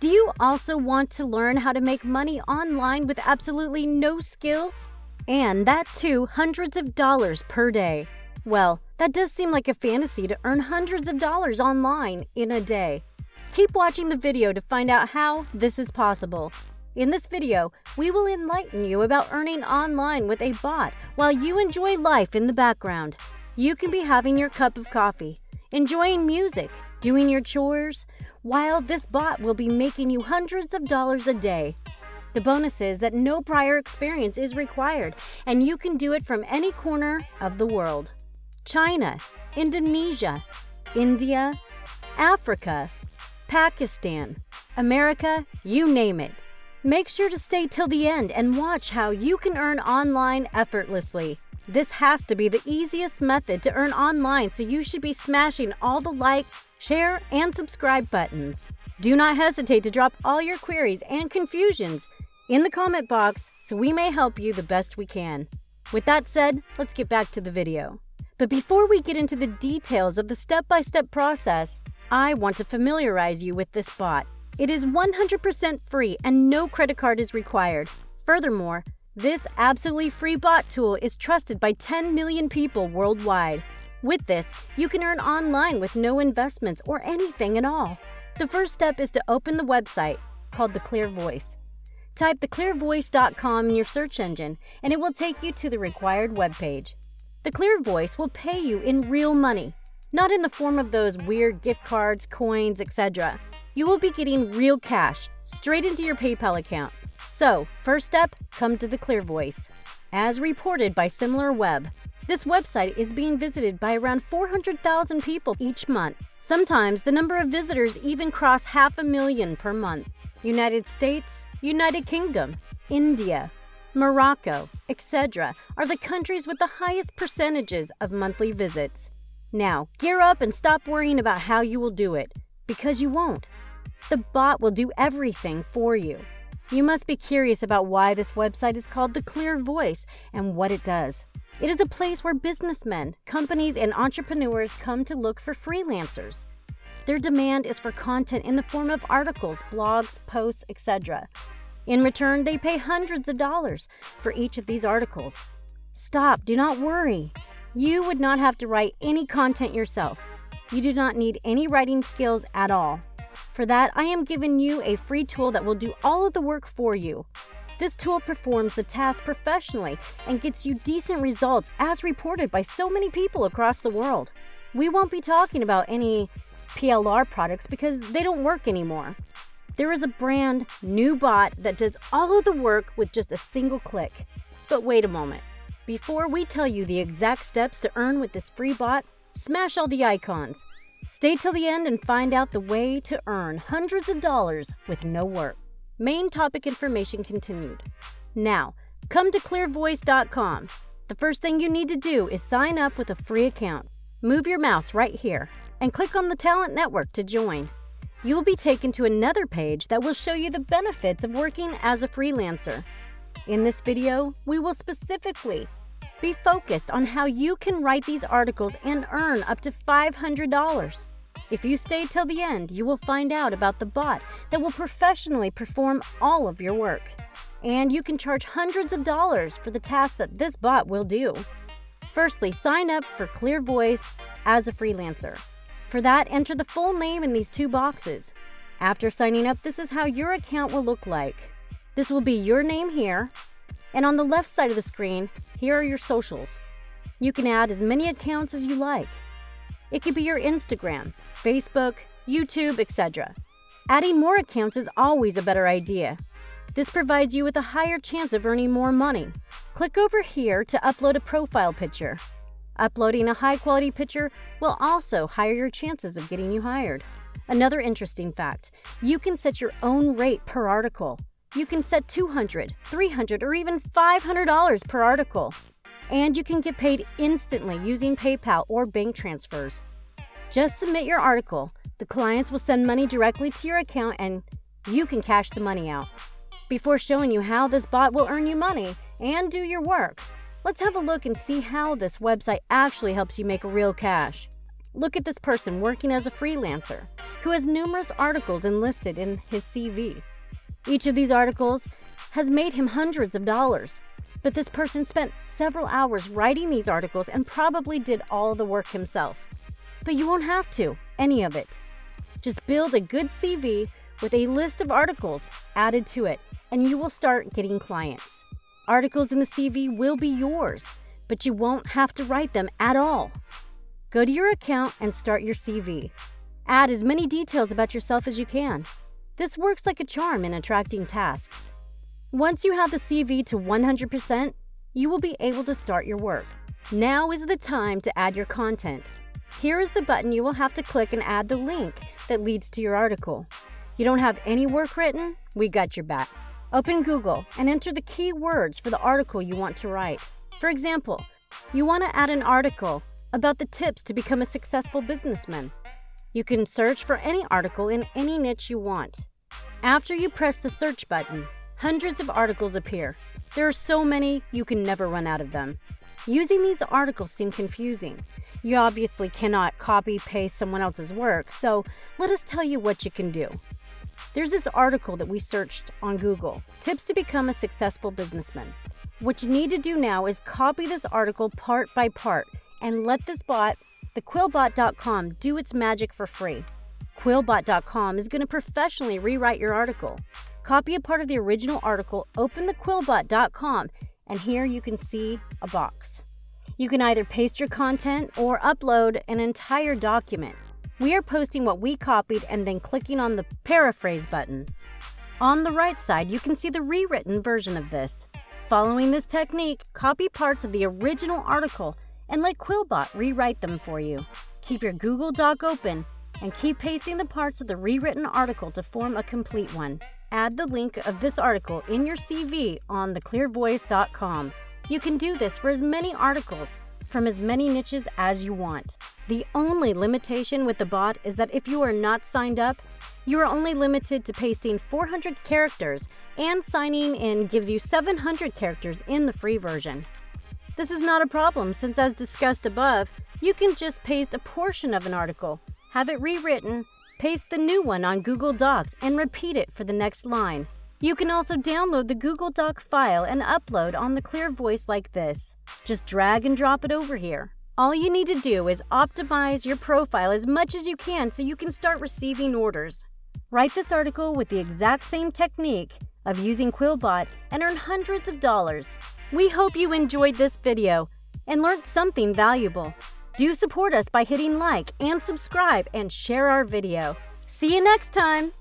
Do you also want to learn how to make money online with absolutely no skills? And that too, hundreds of dollars per day. Well, that does seem like a fantasy to earn hundreds of dollars online in a day. Keep watching the video to find out how this is possible. In this video, we will enlighten you about earning online with a bot while you enjoy life in the background. You can be having your cup of coffee, enjoying music, doing your chores, while this bot will be making you hundreds of dollars a day. The bonus is that no prior experience is required, and you can do it from any corner of the world. China, Indonesia, India, Africa, Pakistan, America, you name it. Make sure to stay till the end and watch how you can earn online effortlessly. This has to be the easiest method to earn online, so you should be smashing all the like, share, and subscribe buttons. Do not hesitate to drop all your queries and confusions in the comment box so we may help you the best we can. With that said, let's get back to the video. But before we get into the details of the step-by-step process, I want to familiarize you with this bot. It is 100% free and no credit card is required. Furthermore, this absolutely free bot tool is trusted by 10 million people worldwide. With this, you can earn online with no investments or anything at all. The first step is to open the website called The Clear Voice. Type theclearvoice.com in your search engine and it will take you to the required webpage. The Clear Voice will pay you in real money, not in the form of those weird gift cards, coins, etc. You will be getting real cash straight into your PayPal account. So, first step, come to the Clear Voice. As reported by SimilarWeb, this website is being visited by around 400,000 people each month. Sometimes the number of visitors even cross 500,000 per month. United States, United Kingdom, India, Morocco, etc. are the countries with the highest percentages of monthly visits. Now, gear up and stop worrying about how you will do it, because you won't. The bot will do everything for you. You must be curious about why this website is called The Clear Voice and what it does. It is a place where businessmen, companies, and entrepreneurs come to look for freelancers. Their demand is for content in the form of articles, blogs, posts, etc. In return, they pay hundreds of dollars for each of these articles. Stop, do not worry. You would not have to write any content yourself. You do not need any writing skills at all. For that, I am giving you a free tool that will do all of the work for you. This tool performs the task professionally and gets you decent results as reported by so many people across the world. We won't be talking about any PLR products because they don't work anymore. There is a brand new bot that does all of the work with just a single click. But wait a moment. Before we tell you the exact steps to earn with this free bot, smash all the icons. Stay till the end and find out the way to earn hundreds of dollars with no work. Main topic information continued. Now, come to clearvoice.com. The first thing you need to do is sign up with a free account. Move your mouse right here and click on the Talent Network to join. You will be taken to another page that will show you the benefits of working as a freelancer. In this video, we will specifically be focused on how you can write these articles and earn up to $500. If you stay till the end, you will find out about the bot that will professionally perform all of your work. And you can charge hundreds of dollars for the task that this bot will do. Firstly, sign up for Clear Voice as a freelancer. For that, enter the full name in these two boxes. After signing up, this is how your account will look like. This will be your name here, and on the left side of the screen, here are your socials. You can add as many accounts as you like. It could be your Instagram, Facebook, YouTube, etc. Adding more accounts is always a better idea. This provides you with a higher chance of earning more money. Click over here to upload a profile picture. Uploading a high-quality picture will also higher your chances of getting you hired. Another interesting fact, you can set your own rate per article. You can set $200, $300, or even $500 per article. And you can get paid instantly using PayPal or bank transfers. Just submit your article. The clients will send money directly to your account and you can cash the money out. Before showing you how this bot will earn you money and do your work, let's have a look and see how this website actually helps you make real cash. Look at this person working as a freelancer who has numerous articles enlisted in his CV. Each of these articles has made him hundreds of dollars, but this person spent several hours writing these articles and probably did all the work himself. But you won't have to, any of it. Just build a good CV with a list of articles added to it, and you will start getting clients. Articles in the CV will be yours, but you won't have to write them at all. Go to your account and start your CV. Add as many details about yourself as you can. This works like a charm in attracting tasks. Once you have the CV to 100%, you will be able to start your work. Now is the time to add your content. Here is the button you will have to click and add the link that leads to your article. You don't have any work written? We got your back. Open Google and enter the keywords for the article you want to write. For example, you want to add an article about the tips to become a successful businessman. You can search for any article in any niche you want. After you press the search button, hundreds of articles appear. There are so many, you can never run out of them. Using these articles seems confusing. You obviously cannot copy-paste someone else's work, so let us tell you what you can do. There's this article that we searched on Google, Tips to Become a Successful Businessman. What you need to do now is copy this article part by part and let this bot, the Quillbot.com, do its magic for free. Quillbot.com is going to professionally rewrite your article. Copy a part of the original article, open the Quillbot.com, and here you can see a box. You can either paste your content or upload an entire document. We are posting what we copied and then clicking on the paraphrase button. On the right side, you can see the rewritten version of this. Following this technique, copy parts of the original article and let Quillbot rewrite them for you. Keep your Google Doc open and keep pasting the parts of the rewritten article to form a complete one. Add the link of this article in your CV on theclearvoice.com. You can do this for as many articles from as many niches as you want. The only limitation with the bot is that if you are not signed up, you are only limited to pasting 400 characters, and signing in gives you 700 characters in the free version. This is not a problem since, as discussed above, you can just paste a portion of an article, have it rewritten, paste the new one on Google Docs, and repeat it for the next line. You can also download the Google Doc file and upload on the Clear Voice like this. Just drag and drop it over here. All you need to do is optimize your profile as much as you can so you can start receiving orders. Write this article with the exact same technique of using Quillbot and earn hundreds of dollars. We hope you enjoyed this video and learned something valuable. Do support us by hitting like and subscribe and share our video. See you next time!